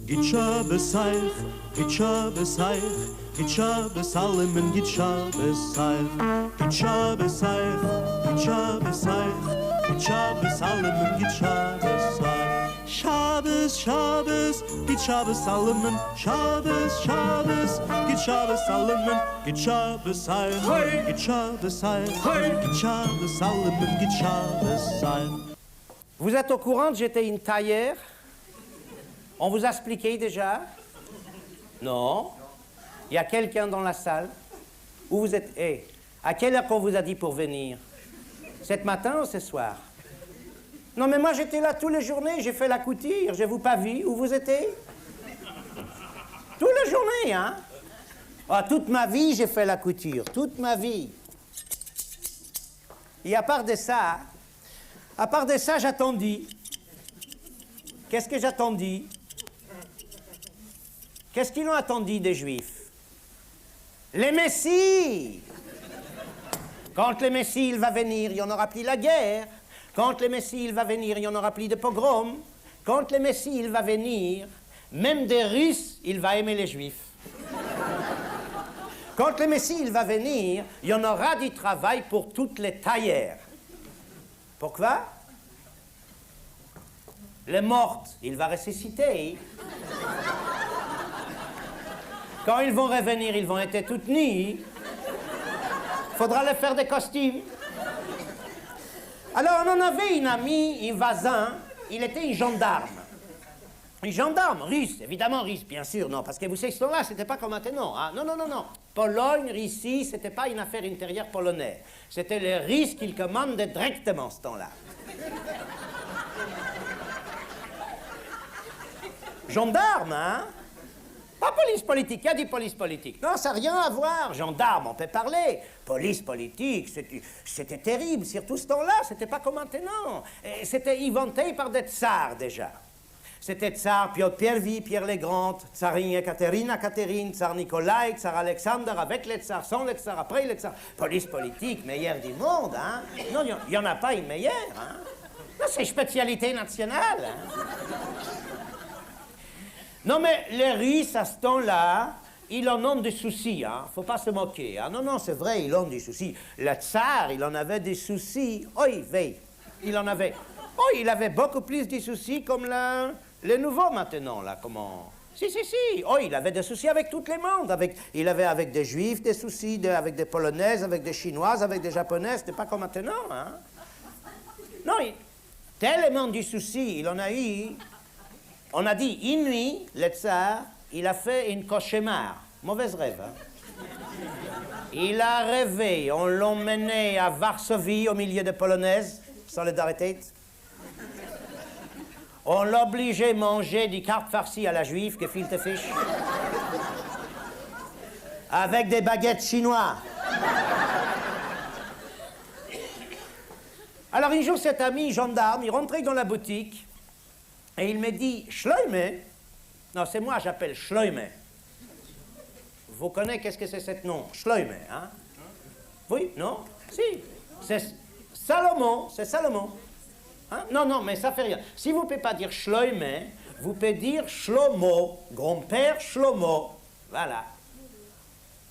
Gitsha besaich, Gitsha besaich, Gitsha besalmen, Gitsha besaich, Gitsha besaich, Gitsha besaich, Gitsha besalmen, Gitsha besaich. Shabbos, Shabbos, Gitsha besalmen, Shabbos, Shabbos, Gitsha besalmen, Gitsha besaich, Gitsha besaich, Gitsha besalmen, Gitsha besaich. Vous êtes au courant que j'étais une taillère? On vous a expliqué déjà? Non? Il y a quelqu'un dans la salle? Où vous êtes? Hey, à quelle heure qu'on vous a dit pour venir? Cet matin ou ce soir? Non, mais moi j'étais là toutes les journées, j'ai fait la couture, je vous pas vu. Où vous étiez? Toute la journée, hein? Oh, toute ma vie, j'ai fait la couture, toute ma vie. Et à part de ça, j'attendis. Qu'est-ce que j'attendis? Qu'est-ce qu'ils ont attendu des Juifs? Les Messies! Quand le Messie il va venir, il n'y en aura plus la guerre. Quand le Messie il va venir, il n'y en aura plus de pogrom. Quand le Messie il va venir, même des Russes, il va aimer les Juifs. Quand le Messie il va venir, il y en aura du travail pour toutes les taillères. Pourquoi? Les morts, il va ressusciter. Quand ils vont revenir, ils vont être toutes nues. Faudra leur faire des costumes. Alors, on en avait une amie, un voisin, il était un gendarme. Un gendarme russe, évidemment russe, bien sûr, non, parce que vous savez, ce temps-là, c'était pas comme maintenant. Hein? Non, non, non, non. Pologne, Russie, c'était pas une affaire intérieure polonaise. C'était les Russes qui le commandent directement, ce temps-là. Gendarme, hein? Pas police politique, qui a dit police politique? Non, ça n'a rien à voir. Gendarme, on peut parler. Police politique, c'était terrible, surtout ce temps-là, c'était pas comme maintenant. C'était inventé par des tsars, déjà. C'était tsar Piotr Ier, Pierre le Grand, tsarine Ekaterina, Catherine, tsar Nikolai, tsar Alexandre, avec les tsars, sans les tsars, après les tsars. Police politique, meilleure du monde, hein? Non, il n'y en a pas une meilleure, hein? Non, c'est spécialité nationale, hein? Non, mais les Russes, à ce temps-là, ils en ont des soucis, hein. Faut pas se moquer, hein. Non, non, c'est vrai, ils ont des soucis. Le tsar, il en avait des soucis. Oui, oui, il en avait. Oh, il avait beaucoup plus de soucis comme les nouveaux maintenant, là, comment... Si, si, si. Oh, il avait des soucis avec tout le monde. Il avait avec des Juifs des soucis, avec des Polonaises, avec des Chinoises, avec des Japonaises. C'était pas comme maintenant, hein. Non, tellement de soucis, il en a eu... On a dit, une nuit, le tsar, il a fait une cauchemar. Mauvaise rêve, hein? Il a rêvé, on l'emmenait à Varsovie, au milieu des Polonaises, Solidarité. On l'obligeait à manger des cartes farcies à la juive, que fil te fiche. Avec des baguettes chinois. Alors un jour, cet ami gendarme, il rentrait dans la boutique, et il me dit, Schleume, non, c'est moi, j'appelle Schleume. Vous connaissez qu'est-ce que c'est ce nom? Schleume, hein? Oui, non? Si. C'est Salomon, c'est Salomon. Hein? Non, non, mais ça fait rien. Si vous ne pouvez pas dire Schleume, vous pouvez dire Shlomo, grand-père Shlomo. Voilà.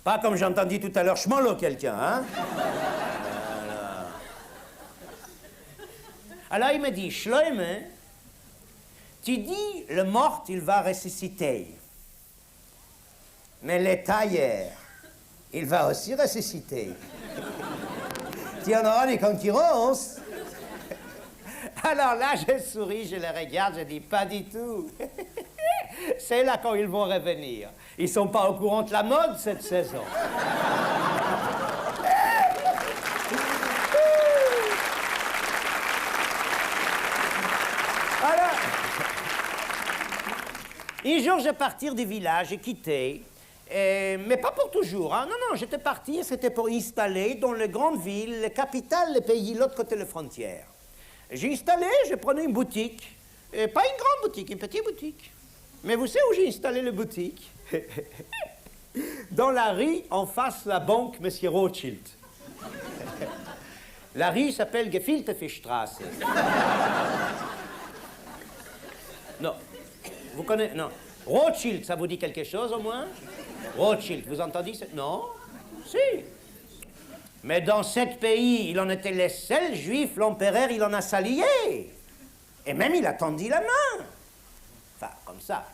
Pas comme j'ai entendu tout à l'heure, Schmolo quelqu'un, hein? Voilà. Alors il me dit, Schleume, tu dis, le mort, il va ressusciter. Mais le tailleur, il va aussi ressusciter. Tu en auras des concurrences. Alors là, je souris, je les regarde, je dis, pas du tout. C'est là quand ils vont revenir. Ils ne sont pas au courant de la mode cette saison. Alors, un jour, je partir du village, j'ai quitté, mais pas pour toujours. Hein. Non, non, j'étais parti, c'était pour installer dans les grandes villes, les capitales, les pays, l'autre côté de la frontière. J'ai installé, j'ai pris une boutique, pas une grande boutique, une petite boutique. Mais vous savez où j'ai installé la boutique? Dans la rue, en face de la banque Monsieur Rothschild. La rue s'appelle Gefiltefischstraße. Non. Vous connaissez... Non. Rothschild, ça vous dit quelque chose au moins? Rothschild, vous entendez? Non? Si. Mais dans 7 pays, il en était les seuls juifs, l'empereur, il en a salié. Et même il a tendu la main. Enfin, comme ça.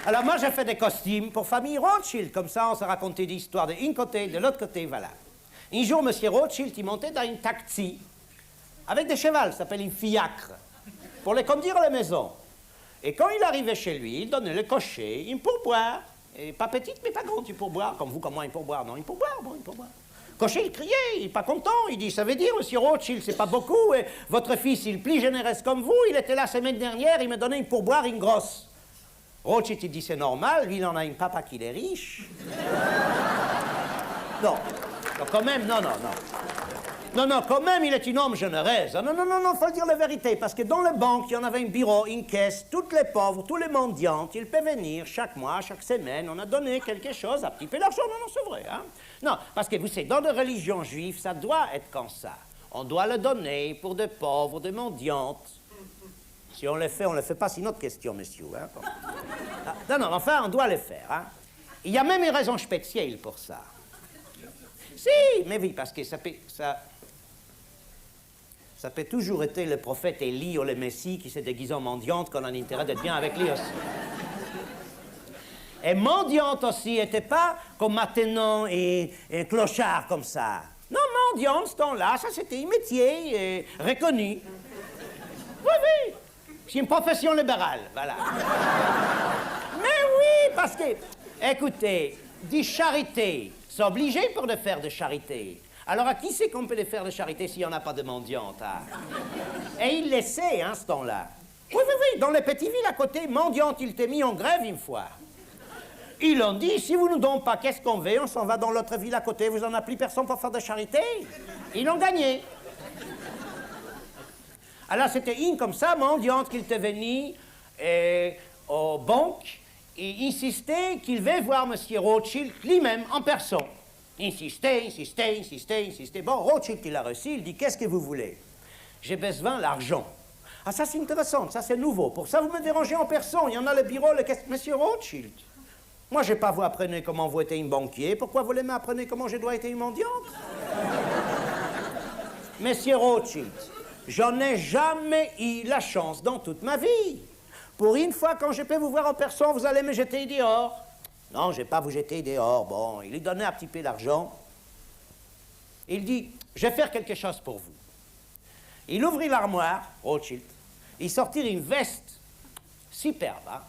Alors moi, j'ai fait des costumes pour famille Rothschild. Comme ça, on se racontait des histoires de un côté, de l'autre côté, voilà. Un jour, M. Rothschild, il montait dans une taxi avec des chevals, ça s'appelle une fiacre, pour les conduire à la maison. Et quand il arrivait chez lui, il donnait le cocher une pourboire. Et pas petite, mais pas grande, une pourboire. Comme vous, comme moi, une pourboire. Non, une pourboire, bon, une pourboire. Cocher, il criait, il n'est pas content. Il dit, ça veut dire, M. Rothschild, c'est pas beaucoup. Et votre fils, il est plus généreux comme vous. Il était là la semaine dernière, il m'a donné une pourboire, une grosse. Rothschild, il dit, c'est normal. Lui, il en a une papa qui est riche. Non. Non, quand même, non. Non, quand même, il est un homme généreux. Non, faut dire la vérité, parce que dans les banques, il y en avait un bureau, une caisse, tous les pauvres, tous les mendiants, ils peuvent venir chaque mois, chaque semaine, on a donné quelque chose, un petit peu d'argent, non, c'est vrai, hein. Non, parce que vous savez, dans les religions juives, ça doit être comme ça. On doit le donner pour des pauvres, des mendiantes. Si on le fait pas, c'est une autre question, monsieur, hein. Ah, non, enfin, on doit le faire, hein. Il y a même une raison spéciale pour ça. Si, mais oui, parce que ça peut toujours être le prophète Élie ou le Messie qui s'est déguisé en mendiante qu'on a intérêt d'être bien avec lui aussi. Et mendiante aussi n'était pas comme maintenant et clochard comme ça. Non, mendiante, ce temps-là, ça c'était un métier reconnu. Oui, c'est une profession libérale, voilà. Mais oui, parce que, écoutez, dit charité, c'est obligé pour de faire de charité. Alors, à qui c'est qu'on peut les faire de charité s'il n'y en a pas de mendiante, hein? Et il le sait, hein, ce temps-là. Oui, dans les petites villes à côté, mendiante, il t'est mis en grève une fois. Ils ont dit, si vous nous donnez pas, qu'est-ce qu'on veut? On s'en va dans l'autre ville à côté, vous en avez plus personne pour faire de charité. Ils ont gagné. Alors, c'était une comme ça, mendiante, qu'il était venu aux banques et insistait qu'il veut voir M. Rothschild lui-même en personne. Insistait. Bon, Rothschild, il a reçu, il dit, qu'est-ce que vous voulez? J'ai besoin d'argent. Ah, ça, c'est intéressant, ça, c'est nouveau. Pour ça, vous me dérangez en personne. Il y en a le bureau, Monsieur Rothschild. Moi, je n'ai pas vous apprenez comment vous êtes un banquier. Pourquoi vous voulez m'apprendre comment je dois être une mendiante? Monsieur Rothschild, j'en ai jamais eu la chance dans toute ma vie. Pour une fois, quand je peux vous voir en personne, vous allez me jeter dehors. Non, je ne vais pas vous jeter dehors. Bon, il lui donnait un petit peu d'argent. Il dit, je vais faire quelque chose pour vous. Il ouvrit l'armoire, Rothschild. Il sortit une veste superbe, hein,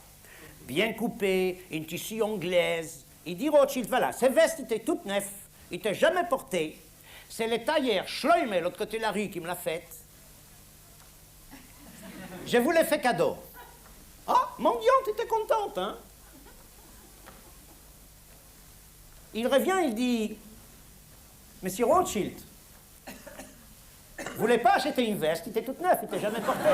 bien coupée, une tissu anglaise. Il dit, Rothschild, voilà, cette veste était toute neuve, il n'était jamais portée. C'est le tailleur Schleume, l'autre côté de la rue, qui me l'a faite. Je vous l'ai fait cadeau. Ah, mendiante était contente, hein? Il revient, il dit, Monsieur Rothschild, vous voulez pas acheter une veste? Il était toute neuve, il n'était jamais portée.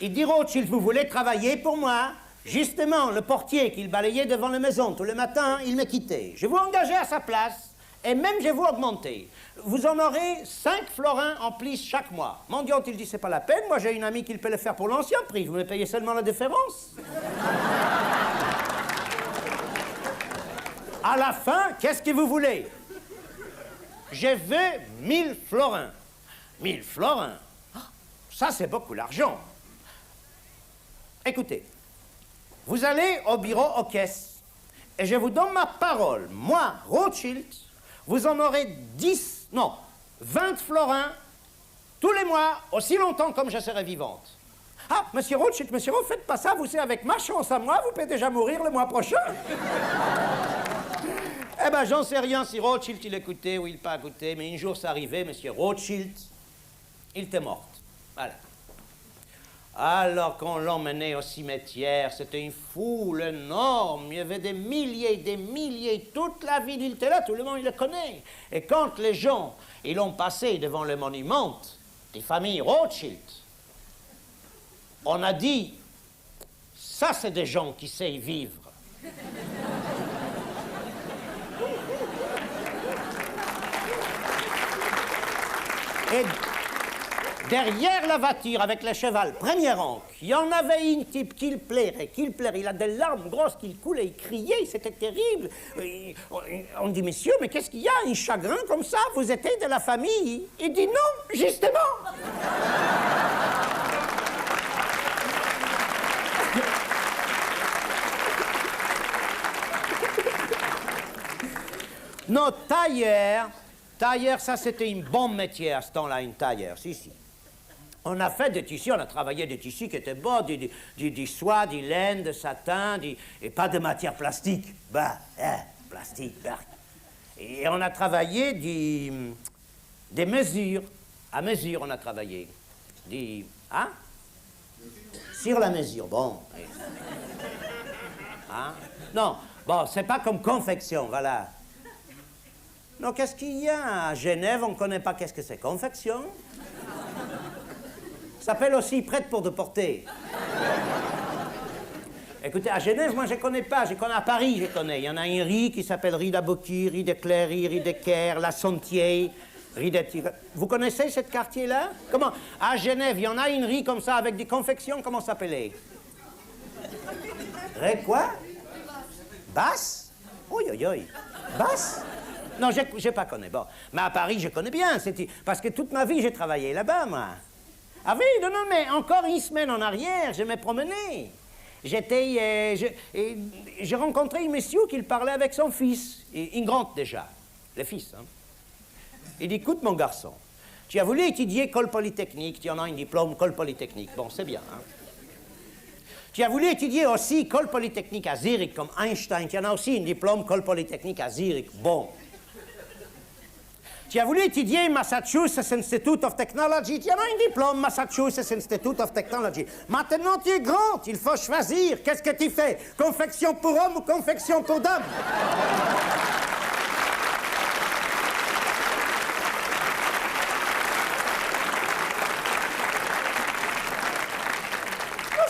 Il dit, Rothschild, vous voulez travailler pour moi? Justement, le portier qu'il balayait devant la maison tout le matin, il me quittait. Je vais vous engager à sa place, et même je vais vous augmenter. Vous en aurez 5 florins en plus chaque mois. Mendiante, il dit, c'est pas la peine, moi j'ai une amie qui peut le faire pour l'ancien prix, vous me payez seulement la différence. À la fin, qu'est-ce que vous voulez? Je veux 1000 florins. 1000 florins? Ça, c'est beaucoup d'argent. Écoutez, vous allez au bureau aux caisses, et je vous donne ma parole, moi, Rothschild, vous en aurez 20 florins tous les mois, aussi longtemps comme je serai vivante. Ah, monsieur Rothschild, faites pas ça, vous savez, avec ma chance à moi, vous pouvez déjà mourir le mois prochain. Eh ben, j'en sais rien si Rothschild, il écoutait ou il pas écouté, mais un jour, c'est arrivé, monsieur Rothschild, il était mort. Voilà. Alors qu'on l'emmenait au cimetière, c'était une foule énorme, il y avait des milliers, toute la ville, il était là, tout le monde il le connaît. Et quand les gens, ils l'ont passé devant le monument des familles Rothschild, on a dit, ça c'est des gens qui savent vivre. Et derrière la voiture avec le cheval, premier rang, il y en avait une type qui le plairait. Il a des larmes grosses qui coulaient, il criait, c'était terrible. Et on dit, monsieur, mais qu'est-ce qu'il y a, un chagrin comme ça? Vous étiez de la famille? Il dit, non, justement. Non, tailleur, ça c'était un bon métier à ce temps-là, une tailleur, si. On a fait des tissus, on a travaillé des tissus qui étaient beaux, du soie, du laine, de satin, et pas de matière plastique. Plastique, Et on a travaillé des mesures, à mesure on a travaillé. Sur la mesure, bon. Non, bon, c'est pas comme confection, voilà. Non, qu'est-ce qu'il y a? À Genève, on ne connaît pas qu'est-ce que c'est, confection. Ça s'appelle aussi prête pour déporter. Écoutez, à Genève, moi, je ne connais pas. Je connais à Paris, je connais. Il y en a un riz qui s'appelle riz d'Aboki, riz de Cléry, riz de Caire, la Sentier, riz de Tigre. Vous connaissez ce quartier-là? Comment? À Genève, il y en a une riz comme ça avec des confections, comment ça s'appelait? Quoi? Basse? Oui. Basse? Non, je n'ai pas connu. Bon. Mais à Paris, je connais bien. Parce que toute ma vie, j'ai travaillé là-bas, moi. Ah oui, non, mais encore une semaine en arrière, je me promenais. J'ai rencontré un monsieur qui parlait avec son fils. Une grande déjà, le fils. Hein. Il dit, écoute, mon garçon, tu as voulu étudier école polytechnique, tu en as un diplôme école polytechnique. Bon, c'est bien. Hein. Tu as voulu étudier aussi école polytechnique à Zurich, comme Einstein. Tu en as aussi un diplôme école polytechnique à Zurich. Bon. Tu as voulu étudier Massachusetts Institute of Technology. Tu en as un diplôme Massachusetts Institute of Technology. Maintenant, tu es grand. Il faut choisir. Qu'est-ce que tu fais? Confection pour homme ou confection pour dame?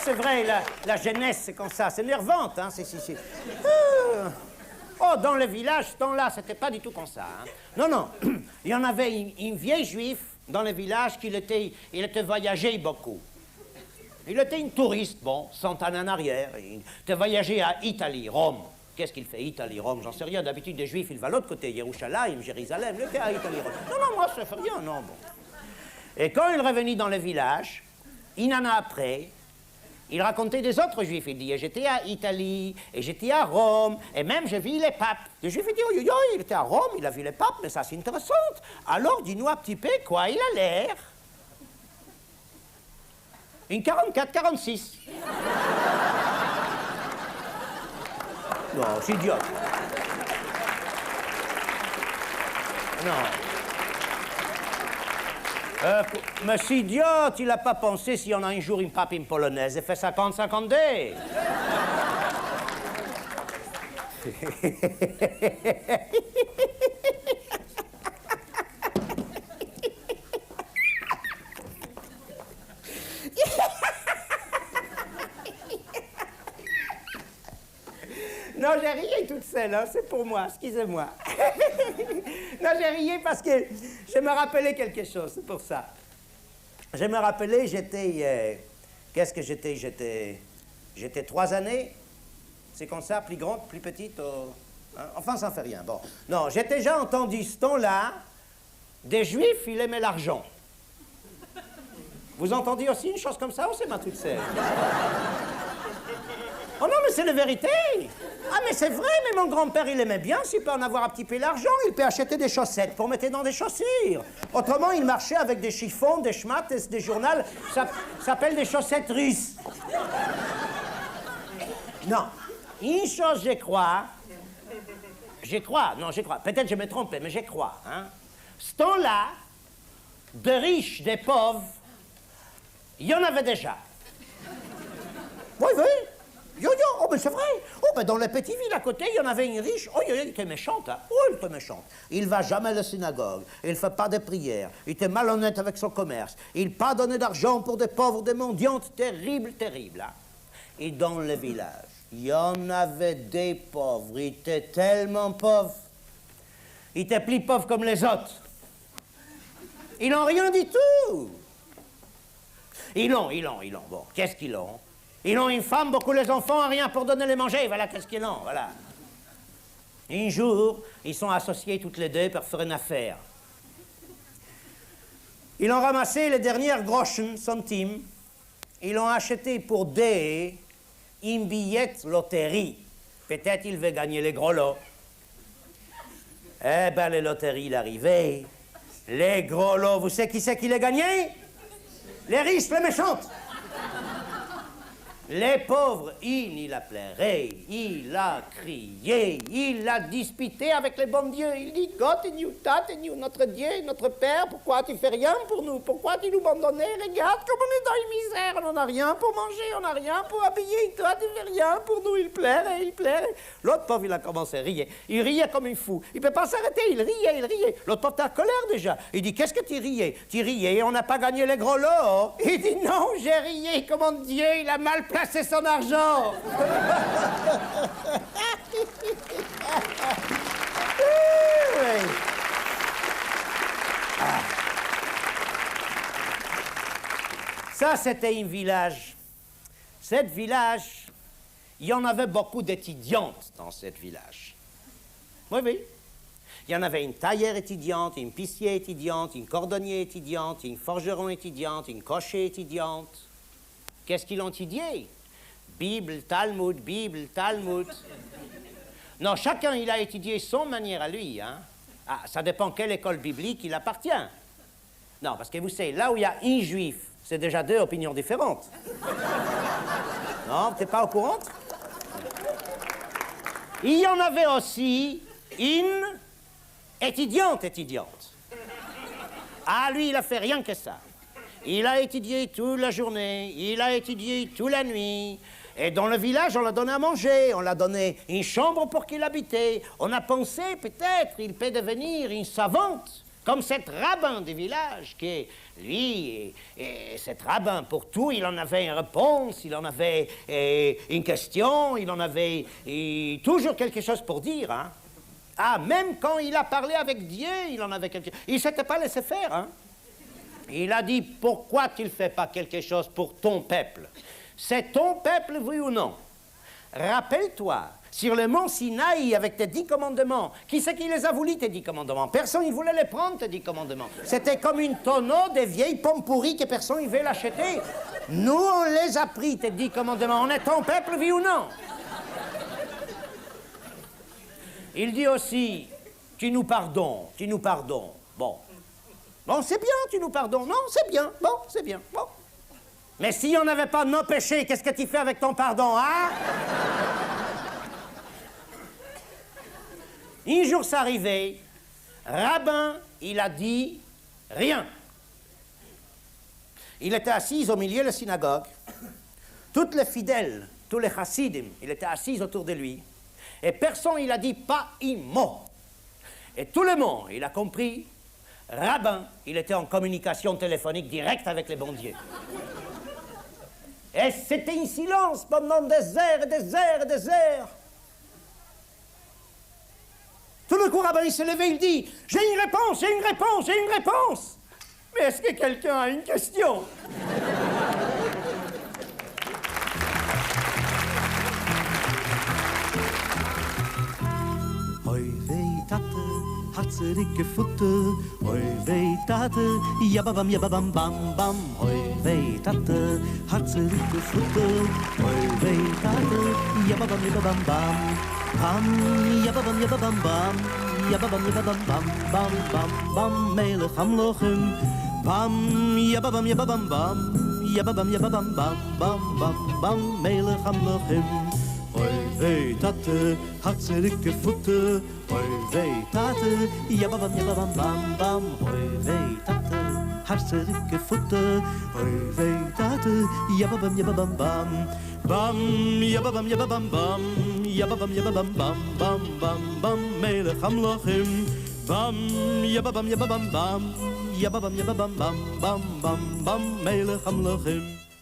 C'est vrai, la jeunesse, c'est comme ça. C'est nervante, hein. Oh, dans le village, ce temps-là, c'était pas du tout comme ça. Hein. Non. Il y en avait une vieille juif dans le village il était voyagé beaucoup. Il était un touriste, bon, 100 ans en arrière. Il était voyagé à Italie, Rome. Qu'est-ce qu'il fait, Italie, Rome? J'en sais rien. D'habitude, des juifs, ils vont à l'autre côté, Jérusalem, Jérusalem. Il était à Italie, Rome. Non, moi, ça fait rien, non, bon. Et quand il est revenu dans le village, une année après, il racontait des autres juifs. Il dit, j'étais à Italie, et j'étais à Rome, et même j'ai vu les papes. Le juif, il dit, il était à Rome, il a vu les papes, mais ça, c'est intéressant. Alors, dis-nous un petit peu quoi il a l'air. Une 44-46. Non, c'est idiot. Non. Mais c'est idiot, il n'a pas pensé si on a un jour une pape une polonaise, elle fait 50-52. Non, j'ai ri toute seule, hein, c'est pour moi, excusez-moi. Non, j'ai ri parce que je me rappelais quelque chose, c'est pour ça. Je me rappelais, qu'est-ce que j'étais? J'étais 3 années, c'est comme ça, plus grande, plus petite, hein? Enfin, ça ne fait rien, bon. Non, j'ai déjà entendu ce temps-là, des juifs, ils aimaient l'argent. Vous entendez aussi une chose comme ça, ou c'est ma toute seule? Oh non, mais c'est la vérité. Ah, mais c'est vrai, mais mon grand-père, il aimait bien, s'il peut en avoir un petit peu l'argent, il peut acheter des chaussettes pour mettre dans des chaussures. Autrement, il marchait avec des chiffons, des schmattes, des journaux, ça s'appelle des chaussettes russes. Non, une chose, je crois, peut-être je me trompais, mais je crois, hein. Ce temps-là, de riches, des pauvres, il y en avait déjà. Oui. Yo, yo, oh, mais c'est vrai. Oh, ben dans les petites villes à côté, il y en avait une riche. Oh, elle était méchante, hein. Oh, elle était méchante. Il va jamais à la synagogue. Il fait pas de prières. Il était malhonnête avec son commerce. Il pas donné d'argent pour des pauvres, des mendiantes. Terrible, terrible, hein. Et dans le village, il y en avait des pauvres. Ils étaient tellement pauvres. Ils étaient plus pauvres comme les autres. Ils n'ont rien du tout. Ils l'ont. Bon, qu'est-ce qu'ils ont? Ils ont une femme, beaucoup les enfants, rien pour donner les manger. Voilà, qu'est-ce qu'ils ont, voilà. Un jour, ils sont associés toutes les deux pour faire une affaire. Ils ont ramassé les dernières groschen, centimes. Ils l'ont acheté pour des une billet loterie. Peut-être il veut gagner les gros lots. Eh ben, les loteries, il arrivait. Les gros lots, vous savez qui c'est qui les gagnait? Les riches, les méchantes. Les pauvres, il a pleuré, il a crié, il a disputé avec les bons dieux. Il dit, God, notre Dieu, notre Père, pourquoi tu fais rien pour nous? Pourquoi tu nous abandonnes? Regarde comme on est dans une misère, on n'a rien pour manger, on n'a rien pour habiller. Toi, tu fais rien pour nous. Il pleurait. L'autre pauvre, il a commencé à rire. Il riait comme un fou. Il ne peut pas s'arrêter, il riait. L'autre pauvre, t'as colère déjà. Il dit, qu'est-ce que tu riais? Tu riais, on n'a pas gagné les gros lots. Il dit, non, j'ai rié, comment Dieu, il a mal placé son argent. Oui. Ah. Ça, c'était un village. Cet village, il y en avait beaucoup d'étudiantes dans ce village. Oui. Il y en avait une taillère étudiante, une pissier étudiante, une cordonnier étudiante, une forgeron étudiante, une cocher étudiante. Qu'est-ce qu'ils ont étudié? Bible, Talmud. Non, chacun, il a étudié son manière à lui, hein. Ah, ça dépend quelle école biblique il appartient. Non, parce que vous savez, là où il y a un juif, c'est déjà deux opinions différentes. Non, vous n'êtes pas au courant? Il y en avait aussi une étudiante. Ah, lui, il a fait rien que ça. Il a étudié toute la journée, il a étudié toute la nuit. Et dans le village, on l'a donné à manger, on l'a donné une chambre pour qu'il habitait. On a pensé, peut-être, il peut devenir une savante, comme cet rabbin du village, qui, lui, et cet rabbin, pour tout, il en avait une réponse, il en avait une question, il en avait toujours quelque chose pour dire, hein. Ah, même quand il a parlé avec Dieu, il en avait quelque chose. Il ne s'était pas laissé faire, hein. Il a dit, pourquoi tu ne fais pas quelque chose pour ton peuple? C'est ton peuple, oui ou non? Rappelle-toi, sur le mont Sinaï, avec tes 10 commandements, qui c'est qui les a voulu, tes 10 commandements? Personne ne voulait les prendre, tes 10 commandements. C'était comme une tonneau de vieilles pommes pourries que personne ne veut l'acheter. Nous, on les a pris, tes 10 commandements. On est ton peuple, oui ou non? Il dit aussi, tu nous pardonnes. Bon, c'est bien, tu nous pardonnes. Non, c'est bien, c'est bien. Bon. Mais si on n'avait pas nos péchés, qu'est-ce que tu fais avec ton pardon, hein? Un jour, c'est arrivé, rabbin, il a dit rien. Il était assis au milieu de la synagogue. Toutes les fidèles, tous les chassidim, il était assis autour de lui. Et personne, il a dit pas un mot. Et tout le monde, il a compris, rabbin, il était en communication téléphonique directe avec les bons dieux. Et c'était un silence pendant des heures. Tout le coup, rabbin, il s'est levé, il dit, j'ai une réponse. Mais est-ce que quelqu'un a une question? Hatzerige Futte, hoi wei Tate, jababam, jababam, bam, bam, hoi wei Tate, hatzerige Futte, hoi wei Tate, jababam, jababam, bam, bam, jababam, jababam, bam, jababam, jababam, bam, bam, bam, bam, melech hamlochem, bam, jababam, jababam, bam, jababam, jababam, bam, bam, bam, bam, melech hamlochem. Hoi wei Tate, hatzerige Futte, hoi wei Tate, jababam, jababam, bam, bam, hoi wei Tate, hartstikke voeten. Hoi, wee, tate, jababam, jababam, bam. Bam, jababam, jababam, bam. Jababam, jababam, bam, bam, bam, bam. Melech hamlochim. Bam, jababam, jababam, bam. Jababam, jababam, bam, bam, bam, bam. Melech hamlochim.